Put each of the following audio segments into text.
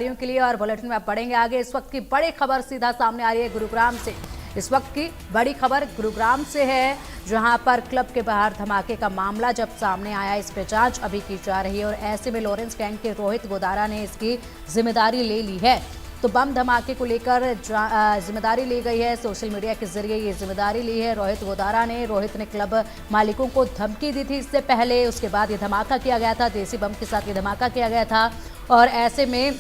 के लिए और बुलेटिन में आप पढ़ेंगे आगे। इस वक्त की बड़ी खबर सीधा सामने आ रही है गुरुग्राम से। इस वक्त की बड़ी खबर गुरुग्राम से है, जहां पर क्लब के बाहर धमाके का मामला जब सामने आया, इस पे जांच अभी की जा रही है और ऐसे में लॉरेंस गैंग के रोहित गोदारा ने इसकी जिम्मेदारी ले ली है। तो बम धमाके को लेकर जिम्मेदारी ली गई है, सोशल मीडिया के जरिए ये जिम्मेदारी ली है रोहित गोदारा ने। रोहित ने क्लब मालिकों को धमकी दी थी इससे पहले, उसके बाद ये धमाका किया गया था, देसी बम के साथ ये धमाका किया गया था। और ऐसे में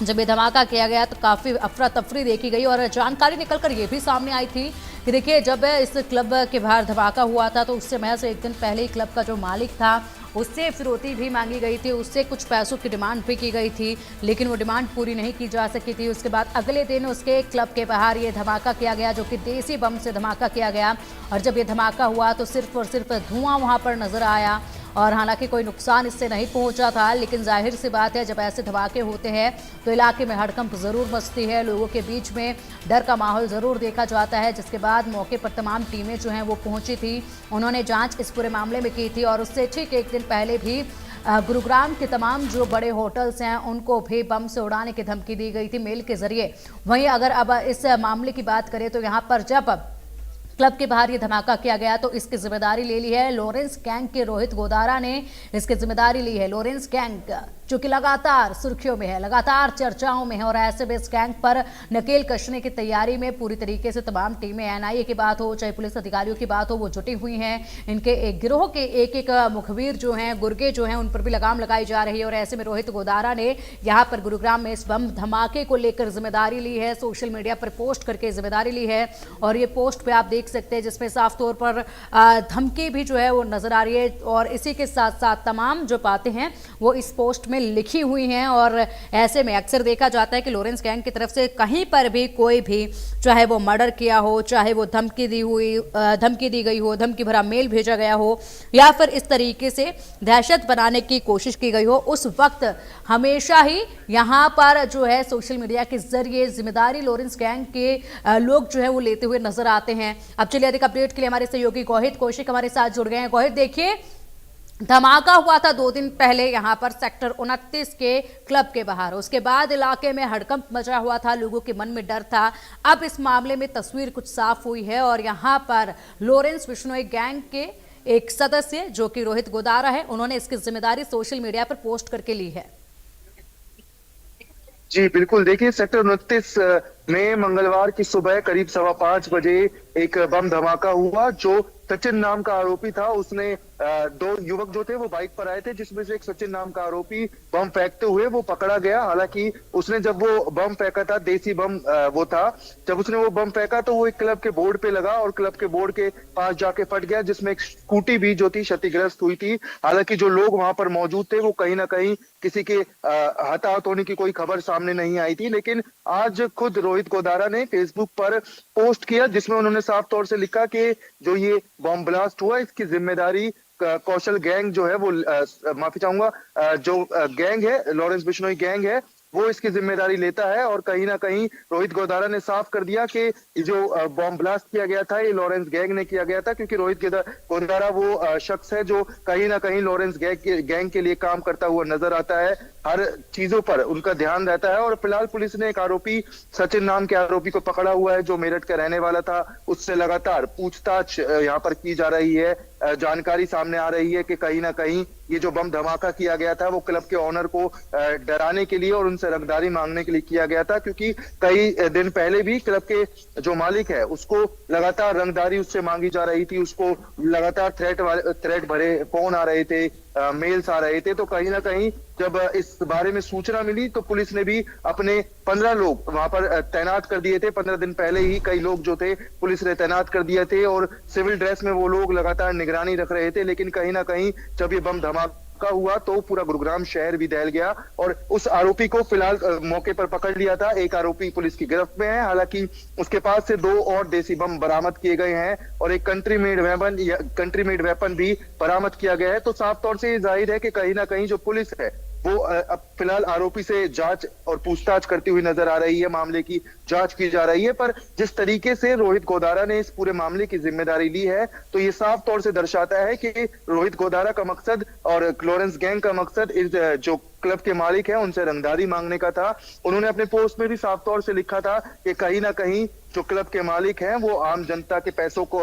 जब ये धमाका किया गया तो काफ़ी अफरा तफरी देखी गई और जानकारी निकलकर ये भी सामने आई थी कि देखिए, जब इस क्लब के बाहर धमाका हुआ था तो उससे महज एक दिन पहले ही क्लब का जो मालिक था उससे फिरौती भी मांगी गई थी, उससे कुछ पैसों की डिमांड भी की गई थी, लेकिन वो डिमांड पूरी नहीं की जा सकी थी। उसके बाद अगले दिन उसके क्लब के बाहर ये धमाका किया गया, जो कि देसी बम से धमाका किया गया। और जब ये धमाका हुआ तो सिर्फ और सिर्फ धुआं वहाँ पर नजर आया और हालांकि कोई नुकसान इससे नहीं पहुंचा था, लेकिन जाहिर सी बात है जब ऐसे धमाके होते हैं तो इलाके में हड़कंप ज़रूर मचती है, लोगों के बीच में डर का माहौल ज़रूर देखा जाता है। जिसके बाद मौके पर तमाम टीमें जो हैं वो पहुंची थी, उन्होंने जांच इस पूरे मामले में की थी और उससे ठीक एक दिन पहले भी गुरुग्राम के तमाम जो बड़े होटल्स हैं उनको भी बम से उड़ाने की धमकी दी गई थी मेल के जरिए। वहीं अगर अब इस मामले की बात करें तो यहाँ पर जब क्लब के बाहर ये धमाका किया गया तो इसकी जिम्मेदारी ले ली है लॉरेंस गैंग के रोहित गोदारा ने। इसकी जिम्मेदारी ली है लॉरेंस गैंग, जो कि लगातार सुर्खियों में है, लगातार चर्चाओं में है और ऐसे में इस गैंग पर नकेल कसने की तैयारी में पूरी तरीके से तमाम टीमें, एनआईए की बात हो चाहे पुलिस अधिकारियों की बात हो, वो जुटी हुई हैं। इनके एक गिरोह के एक एक मुखबिर जो हैं, गुर्गे जो हैं, उन पर भी लगाम लगाई जा रही है और ऐसे में रोहित गोदारा ने यहाँ पर गुरुग्राम में इस बम धमाके को लेकर जिम्मेदारी ली है, सोशल मीडिया पर पोस्ट करके जिम्मेदारी ली है। और ये पोस्ट पे आप देख सकते हैं जिसमें साफ तौर पर धमकी भी जो है वो नजर आ रही है और इसी के साथ साथ तमाम जो बातें हैं वो इस पोस्ट में लिखी हुई हैं। और ऐसे में अक्सर देखा जाता है कि लॉरेंस गैंग की तरफ से कहीं पर भी कोई भी, चाहे वो मर्डर किया हो, चाहे वो धमकी दी गई हो, धमकी भरा मेल भेजा गया हो या फिर इस तरीके से दहशत बनाने की कोशिश की गई हो, उस वक्त हमेशा ही यहाँ पर जो है सोशल मीडिया के जरिए जिम्मेदारी लॉरेंस गैंग के लोग जो है वो लेते हुए नजर आते हैं। अब चलिए अधिक अपडेट के लिए हमारे सहयोगी गोहित कौशिक हमारे साथ जुड़ गए हैं। गोहित, देखिए, धमाका हुआ था 2 दिन पहले यहाँ पर सेक्टर 29 के क्लब के बाहर, उसके बाद इलाके में हड़कंप मचा हुआ था, लोगों के मन में डर था। अब इस मामले में तस्वीर कुछ साफ हुई है और यहाँ पर लॉरेंस बिश्नोई गैंग के एक सदस्य जो कि रोहित गोदारा है, उन्होंने इसकी जिम्मेदारी सोशल मीडिया पर पोस्ट करके ली है। जी बिल्कुल, देखिए सेक्टर 29 में मंगलवार की सुबह करीब 5:15 बजे एक बम धमाका हुआ। जो सचिन नाम का आरोपी था, उसने 2 युवक जो थे वो बाइक पर आए थे, जिसमें से एक सचिन नाम का आरोपी बम फेंकते हुए वो पकड़ा गया। हालांकि उसने जब वो बम फेंका था, देसी बम वो था, जब उसने वो बम फेंका तो वो एक क्लब के बोर्ड पे लगा और क्लब के बोर्ड के पास जाके फट गया, जिसमें एक स्कूटी भी जो थी क्षतिग्रस्त हुई थी। हालांकि जो लोग वहां पर मौजूद थे वो कहीं ना कहीं किसी के हताहत होने की कोई खबर सामने नहीं आई थी। लेकिन आज खुद रोहित गोदारा ने फेसबुक पर पोस्ट किया, जिसमें उन्होंने साफ तौर से लिखा कि जो ये बॉम्ब ब्लास्ट हुआ इसकी जिम्मेदारी कौशल गैंग जो है वो माफी चाहूंगा, जो गैंग है, लॉरेंस बिश्नोई गैंग है, वो इसकी जिम्मेदारी लेता है। और कहीं ना कहीं रोहित गोदारा ने साफ कर दिया कि जो बॉम्ब ब्लास्ट किया गया था ये लॉरेंस गैंग ने किया गया था, क्योंकि रोहित गोदारा वो शख्स है जो कहीं ना कहीं लॉरेंस गैंग के लिए काम करता हुआ नजर आता है, हर चीजों पर उनका ध्यान रहता है। और फिलहाल पुलिस ने एक आरोपी, सचिन नाम के आरोपी को पकड़ा हुआ है, जो मेरठ का रहने वाला था। उससे लगातार पूछताछ यहाँ पर की जा रही है। जानकारी सामने आ रही है कि कहीं ना कहीं ये जो बम धमाका किया गया था वो क्लब के ऑनर को डराने के लिए और उनसे रंगदारी मांगने के लिए किया गया था, क्योंकि कई दिन पहले भी क्लब के जो मालिक है उसको लगातार रंगदारी उससे मांगी जा रही थी, उसको लगातार थ्रेट भरे फोन आ रहे थे, मेल्स आ रहे थे। तो कहीं ना कहीं जब इस बारे में सूचना मिली तो पुलिस ने भी अपने 15 लोग वहां पर तैनात कर दिए थे। 15 दिन पहले ही कई लोग जो थे पुलिस ने तैनात कर दिए थे और सिविल ड्रेस में वो लोग लगातार निगरानी रख रहे थे। लेकिन कहीं ना कहीं जब ये बम धमाका हुआ तो पूरा गुरुग्राम शहर भी दहल गया और उस आरोपी को फिलहाल मौके पर पकड़ लिया था। एक आरोपी पुलिस की गिरफ्त में है, हालांकि उसके पास से 2 और देसी बम बरामद किए गए हैं और एक कंट्री मेड वेपन भी बरामद किया गया है। तो साफ तौर से ये जाहिर है कि कहीं ना कहीं जो पुलिस है वो अब फिलहाल आरोपी से जांच और पूछताछ करती हुई नजर आ रही है, मामले की जांच की जा रही है। पर जिस तरीके से रोहित गोदारा ने इस पूरे मामले की जिम्मेदारी ली है, तो ये साफ तौर से दर्शाता है कि रोहित गोदारा का मकसद और क्लोरेंस गैंग का मकसद इस जो क्लब के मालिक हैं उनसे रंगदारी मांगने का था। उन्होंने अपने पोस्ट में भी साफ तौर से लिखा था कि कहीं ना कहीं जो क्लब के मालिक हैं वो आम जनता के पैसों को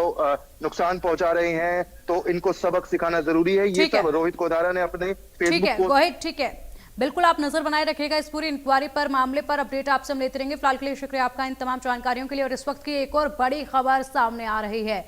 नुकसान पहुंचा रहे हैं, तो इनको सबक सिखाना जरूरी है। ये सब रोहित गोदारा ने अपने फेसबुक पोस्ट। रोहित, ठीक है, बिल्कुल आप नजर बनाए रखिएगा इस पूरी इंक्वायरी पर, मामले पर अपडेट आपसे हम लेते रहेंगे। फिलहाल के लिए शुक्रिया आपका इन तमाम जानकारियों के लिए। और इस वक्त की एक और बड़ी खबर सामने आ रही है।